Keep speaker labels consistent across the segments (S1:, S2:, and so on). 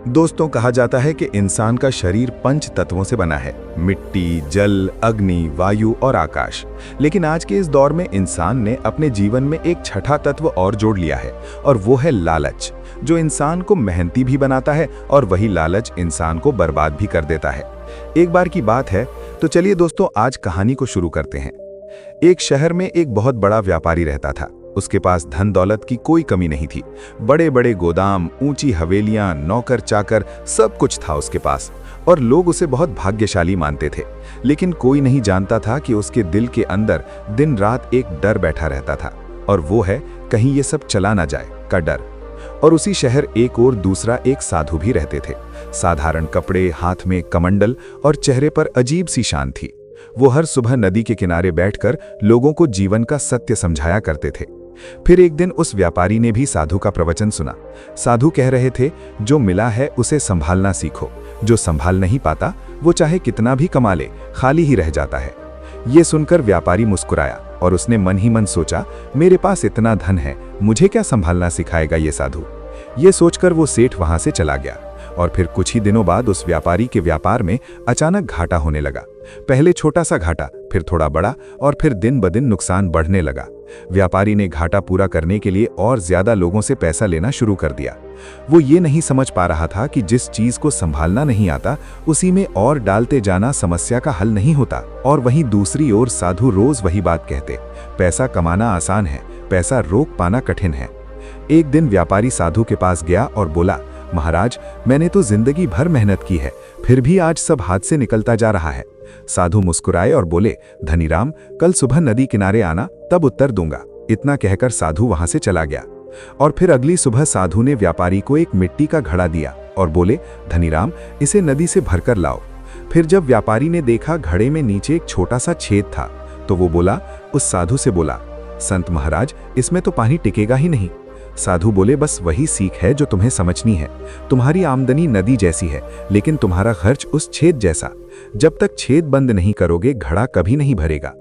S1: दोस्तों, कहा जाता है कि इंसान का शरीर 5 तत्वों से बना है। मिट्टी, जल, अग्नि, वायु और आकाश। लेकिन आज के इस दौर में इंसान ने अपने जीवन में एक छठा तत्व और जोड़ लिया है, और वो है लालच, जो इंसान को मेहनती भी बनाता है और वही लालच इंसान को बर्बाद भी कर देता है। एक बार की बात है, तो चलिए दोस्तों आज कहानी को शुरू करते हैं। एक शहर में एक बहुत बड़ा व्यापारी रहता था। उसके पास धन दौलत की कोई कमी नहीं थी। बड़े बड़े गोदाम, ऊंची हवेलियां, नौकर चाकर, सब कुछ था उसके पास, और लोग उसे बहुत भाग्यशाली मानते थे। लेकिन कोई नहीं जानता था कि उसके दिल के अंदर दिन रात एक डर बैठा रहता था, और वो है कहीं ये सब चला ना जाए का डर। और उसी शहर एक और दूसरा एक साधु भी रहते थे। साधारण कपड़े, हाथ में कमंडल और चेहरे पर अजीब सी शान थी। वो हर सुबह नदी के किनारे बैठकर लोगों को जीवन का सत्य समझाया करते थे। फिर एक दिन उस व्यापारी ने भी साधु का प्रवचन सुना। साधु कह रहे थे, जो मिला है उसे संभालना सीखो, जो संभाल नहीं पाता वो चाहे कितना भी कमा ले, खाली ही रह जाता है। ये सुनकर व्यापारी मुस्कुराया और उसने मन ही मन सोचा, मेरे पास इतना धन है, मुझे क्या संभालना सिखाएगा ये साधु। ये सोचकर वो सेठ वहां से चला गया। और फिर कुछ ही दिनों बाद उस व्यापारी के व्यापार में अचानक घाटा होने लगा। पहले छोटा सा घाटा, फिर थोड़ा बड़ा, और फिर दिन ब दिन नुकसान बढ़ने लगा। व्यापारी ने घाटा पूरा करने के लिए और ज्यादा लोगों से पैसा लेना शुरू कर दिया। वो ये नहीं समझ पा रहा था कि जिस चीज को संभालना नहीं आता, उसी में और डालते जाना समस्या का हल नहीं होता। और वहीं दूसरी ओर साधु रोज वही बात कहते, पैसा कमाना आसान है, पैसा रोक पाना कठिन है। एक दिन व्यापारी साधु के पास गया और बोला, महाराज, मैंने तो जिंदगी भर मेहनत की है, फिर भी आज सब हाथ से निकलता जा रहा है। साधु मुस्कुराए और बोले, धनीराम, कल सुबह नदी किनारे आना, तब उत्तर दूंगा। इतना कहकर साधु वहां से चला गया। और फिर अगली सुबह साधु ने व्यापारी को एक मिट्टी का घड़ा दिया और बोले, धनीराम, इसे नदी से भरकर लाओ। फिर जब व्यापारी ने देखा घड़े में नीचे एक छोटा सा छेद था, तो वो बोला, उस साधु से बोला, संत महाराज, इसमें तो पानी टिकेगा ही नहीं। साधु बोले, बस वही सीख है जो तुम्हें समझनी है। तुम्हारी आमदनी नदी जैसी है, लेकिन तुम्हारा खर्च उस छेद जैसा। जब तक छेद बंद नहीं करोगे, घड़ा कभी नहीं भरेगा।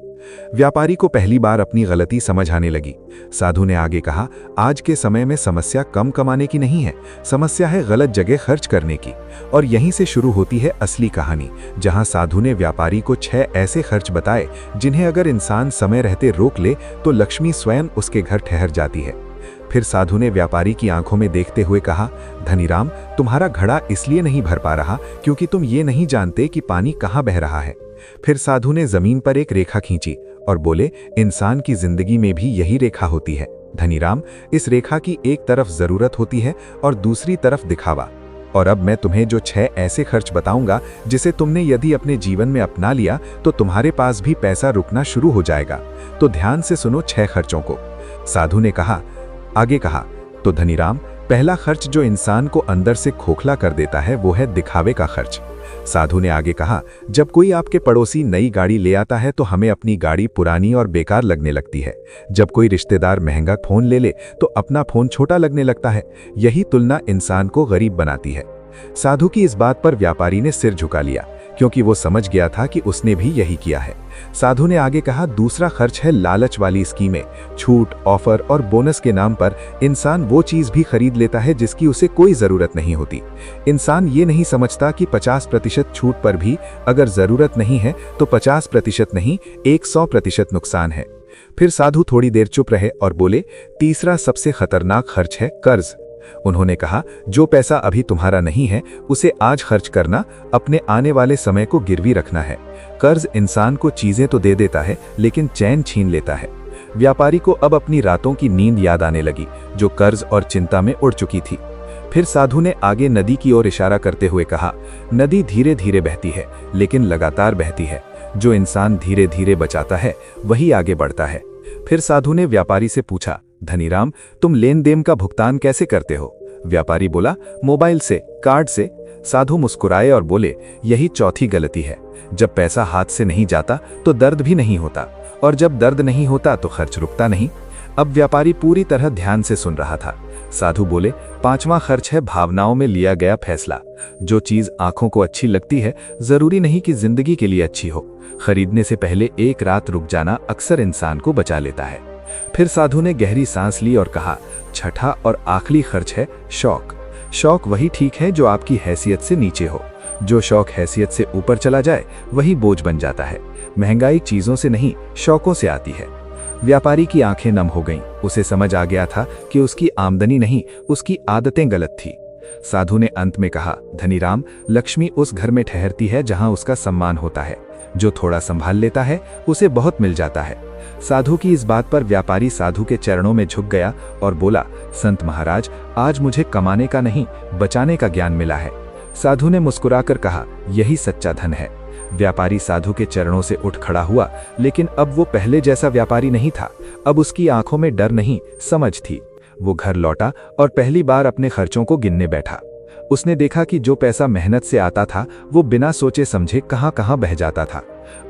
S1: व्यापारी को पहली बार अपनी गलती समझ आने लगी। साधु ने आगे कहा, आज के समय में समस्या कम कमाने की नहीं है, समस्या है गलत जगह खर्च करने की। और यहीं से शुरू होती है असली कहानी, जहां साधु ने व्यापारी को 6 ऐसे खर्च बताए जिन्हें अगर इंसान समय रहते रोक ले तो लक्ष्मी स्वयं उसके घर ठहर जाती है। फिर साधु ने व्यापारी की आंखों में देखते हुए कहा, धनीराम, तुम्हारा घड़ा इसलिए नहीं भर पा रहा क्योंकि तुम ये नहीं जानते कि पानी कहाँ बह रहा है। फिर साधु ने जमीन पर एक रेखा खींची और बोले, इंसान की जिंदगी में भी यही रेखा होती है धनीराम। इस रेखा की एक तरफ जरूरत होती है और दूसरी तरफ दिखावा। और अब मैं तुम्हें जो 6 ऐसे खर्च बताऊंगा, जिसे तुमने यदि अपने जीवन में अपना लिया तो तुम्हारे पास भी पैसा रुकना शुरू हो जाएगा। तो ध्यान से सुनो 6 खर्चों को। साधु ने आगे कहा, तो धनीराम, पहला खर्च जो इंसान को अंदर से खोखला कर देता है वो है दिखावे का खर्च। साधु ने आगे कहा, जब कोई आपके पड़ोसी नई गाड़ी ले आता है तो हमें अपनी गाड़ी पुरानी और बेकार लगने लगती है। जब कोई रिश्तेदार महंगा फोन ले ले तो अपना फोन छोटा लगने लगता है। यही तुलना इंसान को गरीब बनाती है। साधु की इस बात पर व्यापारी ने सिर झुका लिया, क्योंकि वो समझ गया था कि उसने भी यही किया है। साधु ने आगे कहा, दूसरा खर्च है लालच वाली स्कीमें। छूट, ऑफर और बोनस के नाम पर इंसान वो चीज भी खरीद लेता है जिसकी उसे कोई जरूरत नहीं होती। इंसान ये नहीं समझता कि 50% छूट पर भी अगर जरूरत नहीं है तो 50% नहीं, 100% नुकसान है। फिर साधु थोड़ी देर चुप रहे और बोले, तीसरा सबसे खतरनाक खर्च है कर्ज। उन्होंने कहा, जो पैसा अभी तुम्हारा नहीं है उसे आज खर्च करना, अपने आने वाले समय को गिरवी रखना है। कर्ज इंसान को चीजें तो दे देता है लेकिन चैन छीन लेता है। व्यापारी को अब अपनी रातों की नींद याद आने लगी, जो कर्ज और चिंता में उड़ चुकी थी। फिर साधु ने आगे नदी की ओर इशारा करते हुए कहा, नदी धीरे धीरे बहती है लेकिन लगातार बहती है। जो इंसान धीरे धीरे बचाता है वही आगे बढ़ता है। फिर साधु ने व्यापारी से पूछा, धनीराम, तुम लेन देन का भुगतान कैसे करते हो? व्यापारी बोला, मोबाइल से, कार्ड से। साधु मुस्कुराए और बोले, यही चौथी गलती है। जब पैसा हाथ से नहीं जाता तो दर्द भी नहीं होता, और जब दर्द नहीं होता तो खर्च रुकता नहीं। अब व्यापारी पूरी तरह ध्यान से सुन रहा था। साधु बोले, 5वां खर्च है भावनाओं में लिया गया फैसला। जो चीज आंखों को अच्छी लगती है जरूरी नहीं कि जिंदगी के लिए अच्छी हो। खरीदने से पहले एक रात रुक जाना अक्सर इंसान को बचा लेता है। फिर साधु ने गहरी सांस ली और कहा, छठा और आखिरी खर्च है शौक।
S2: शौक वही ठीक है जो आपकी हैसियत से नीचे हो। जो शौक हैसियत से ऊपर चला जाए वही बोझ बन जाता है। महंगाई चीजों से नहीं, शौकों से आती है। व्यापारी की आंखें नम हो गईं। उसे समझ आ गया था कि उसकी आमदनी नहीं, उसकी आदतें गलत थी। साधु ने अंत में कहा, धनीराम, लक्ष्मी उस घर में ठहरती है जहां उसका सम्मान होता है। जो थोड़ा संभाल लेता है उसे बहुत मिल जाता है। साधु की इस बात पर व्यापारी साधु के चरणों में झुक गया और बोला, संत महाराज, आज मुझे कमाने का नहीं, बचाने का ज्ञान मिला है। साधु ने मुस्कुराकर कहा, यही सच्चा धन है। व्यापारी साधु के चरणों से उठ खड़ा हुआ, लेकिन अब वो पहले जैसा व्यापारी नहीं था। अब उसकी आंखों में डर नहीं, समझ थी। वो घर लौटा और पहली बार अपने खर्चों को गिनने बैठा। उसने देखा कि जो पैसा मेहनत से आता था वो बिना सोचे समझे कहां कहां बह जाता था।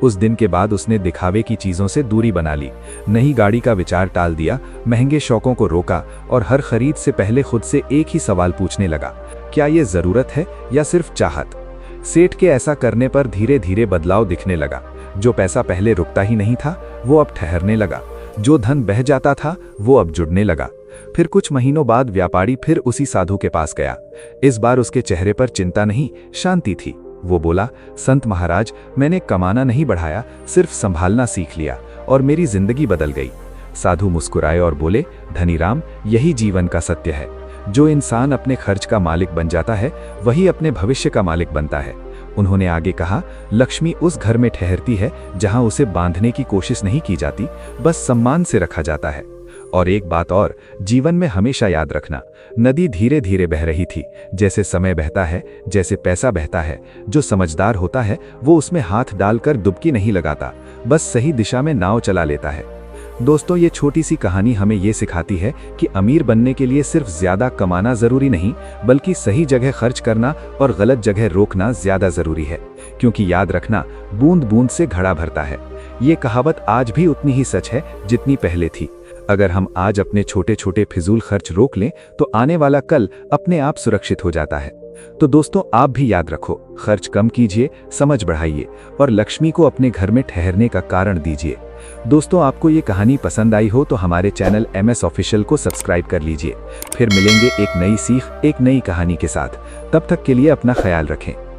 S2: उस दिन के बाद उसने दिखावे की चीजों से दूरी बना ली। नई गाड़ी का विचार टाल दिया, महंगे शौकों को रोका और हर खरीद से पहले खुद से एक ही सवाल पूछने लगा, क्या ये जरूरत है या सिर्फ चाहत? सेठ के ऐसा करने पर धीरे धीरे बदलाव दिखने लगा। जो पैसा पहले रुकता ही नहीं था वो अब ठहरने लगा। जो धन बह जाता था वो अब जुड़ने लगा। फिर कुछ महीनों बाद व्यापारी फिर उसी साधु के पास गया। इस बार उसके चेहरे पर चिंता नहीं, शांति थी। वो बोला, संत महाराज, मैंने कमाना नहीं बढ़ाया, सिर्फ संभालना सीख लिया और मेरी जिंदगी बदल गई। साधु मुस्कुराए और बोले, धनीराम, यही जीवन का सत्य है। जो इंसान अपने खर्च का मालिक बन जाता है वही अपने भविष्य का मालिक बनता है। उन्होंने आगे कहा, लक्ष्मी उस घर में ठहरती है जहां उसे बांधने की कोशिश नहीं की जाती, बस सम्मान से रखा जाता है। और एक बात और, जीवन में हमेशा याद रखना, नदी धीरे धीरे बह रही थी, जैसे समय बहता है, जैसे पैसा बहता है। जो समझदार होता है वो उसमें हाथ डालकर डुबकी नहीं लगाता, बस सही दिशा में नाव चला लेता है। दोस्तों, ये छोटी सी कहानी हमें ये सिखाती है कि अमीर बनने के लिए सिर्फ ज्यादा कमाना जरूरी नहीं, बल्कि सही जगह खर्च करना और गलत जगह रोकना ज्यादा जरूरी है। क्योंकि याद रखना, बूंद बूंद से घड़ा भरता है। ये कहावत आज भी उतनी ही सच है जितनी पहले थी। अगर हम आज अपने छोटे छोटे फिजूल खर्च रोक लें तो आने वाला कल अपने आप सुरक्षित हो जाता है। तो दोस्तों, आप भी याद रखो, खर्च कम कीजिए, समझ बढ़ाइए और लक्ष्मी को अपने घर में ठहरने का कारण दीजिए। दोस्तों, आपको ये कहानी पसंद आई हो तो हमारे चैनल MS ऑफिशियल को सब्सक्राइब कर लीजिए। फिर मिलेंगे एक नई सीख, एक नई कहानी के साथ। तब तक के लिए अपना ख्याल रखें।